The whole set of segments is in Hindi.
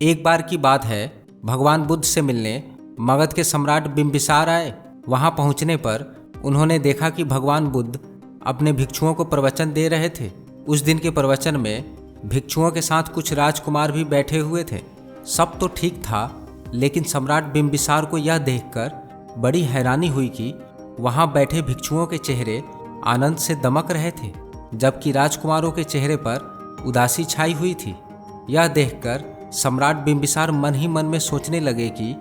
एक बार की बात है, भगवान बुद्ध से मिलने मगध के सम्राट बिंबिसार आए। वहां पहुंचने पर उन्होंने देखा कि भगवान बुद्ध अपने भिक्षुओं को प्रवचन दे रहे थे। उस दिन के प्रवचन में भिक्षुओं के साथ कुछ राजकुमार भी बैठे हुए थे। सब तो ठीक था, लेकिन सम्राट बिंबिसार को यह देखकर बड़ी हैरानी हुई कि वहां बैठे भिक्षुओं के चेहरे आनंद से दमक रहे थे, जबकि राजकुमारों के चेहरे पर उदासी छाई हुई थी। यह देखकर सम्राट बिंबिसार मन ही मन में सोचने लगे कि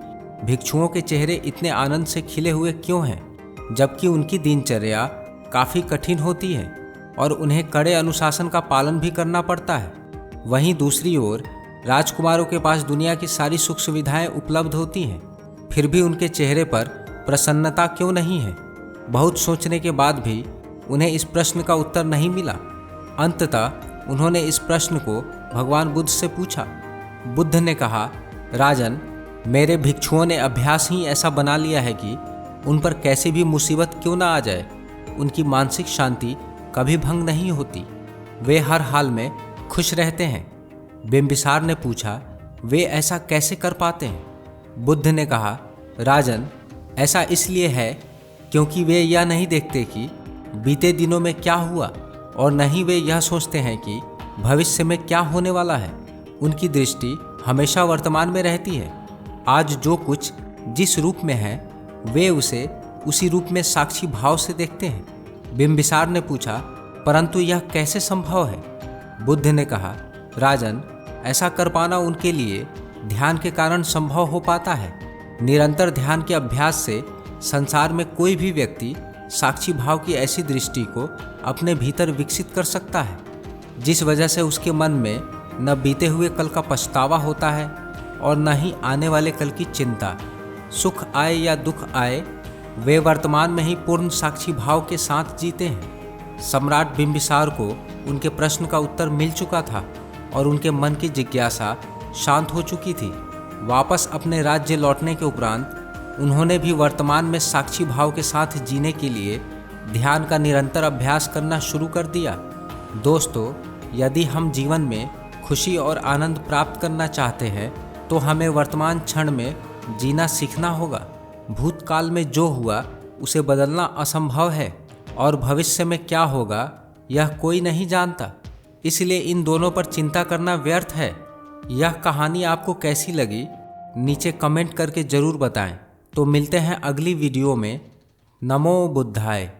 भिक्षुओं के चेहरे इतने आनंद से खिले हुए क्यों हैं, जबकि उनकी दिनचर्या काफ़ी कठिन होती है और उन्हें कड़े अनुशासन का पालन भी करना पड़ता है। वहीं दूसरी ओर राजकुमारों के पास दुनिया की सारी सुख सुविधाएं उपलब्ध होती हैं, फिर भी उनके चेहरे पर प्रसन्नता क्यों नहीं है। बहुत सोचने के बाद भी उन्हें इस प्रश्न का उत्तर नहीं मिला। अंततः उन्होंने इस प्रश्न को भगवान बुद्ध से पूछा। बुद्ध ने कहा, राजन, मेरे भिक्षुओं ने अभ्यास ही ऐसा बना लिया है कि उन पर कैसी भी मुसीबत क्यों ना आ जाए, उनकी मानसिक शांति कभी भंग नहीं होती। वे हर हाल में खुश रहते हैं। बिंबिसार ने पूछा, वे ऐसा कैसे कर पाते हैं? बुद्ध ने कहा, राजन, ऐसा इसलिए है क्योंकि वे यह नहीं देखते कि बीते दिनों में क्या हुआ, और न ही वे यह सोचते हैं कि भविष्य में क्या होने वाला है। उनकी दृष्टि हमेशा वर्तमान में रहती है। आज जो कुछ जिस रूप में है, वे उसे उसी रूप में साक्षी भाव से देखते हैं। बिंबिसार ने पूछा, परंतु यह कैसे संभव है? बुद्ध ने कहा, राजन, ऐसा कर पाना उनके लिए ध्यान के कारण संभव हो पाता है। निरंतर ध्यान के अभ्यास से संसार में कोई भी व्यक्ति साक्षी भाव की ऐसी दृष्टि को अपने भीतर विकसित कर सकता है, जिस वजह से उसके मन में न बीते हुए कल का पछतावा होता है और न ही आने वाले कल की चिंता। सुख आए या दुख आए, वे वर्तमान में ही पूर्ण साक्षी भाव के साथ जीते हैं। सम्राट बिंबिसार को उनके प्रश्न का उत्तर मिल चुका था और उनके मन की जिज्ञासा शांत हो चुकी थी। वापस अपने राज्य लौटने के उपरांत उन्होंने भी वर्तमान में साक्षी भाव के साथ जीने के लिए ध्यान का निरंतर अभ्यास करना शुरू कर दिया। दोस्तों, यदि हम जीवन में खुशी और आनंद प्राप्त करना चाहते हैं तो हमें वर्तमान क्षण में जीना सीखना होगा। भूतकाल में जो हुआ उसे बदलना असंभव है और भविष्य में क्या होगा यह कोई नहीं जानता। इसलिए इन दोनों पर चिंता करना व्यर्थ है। यह कहानी आपको कैसी लगी, नीचे कमेंट करके ज़रूर बताएं। तो मिलते हैं अगली वीडियो में। नमो बुद्धाय।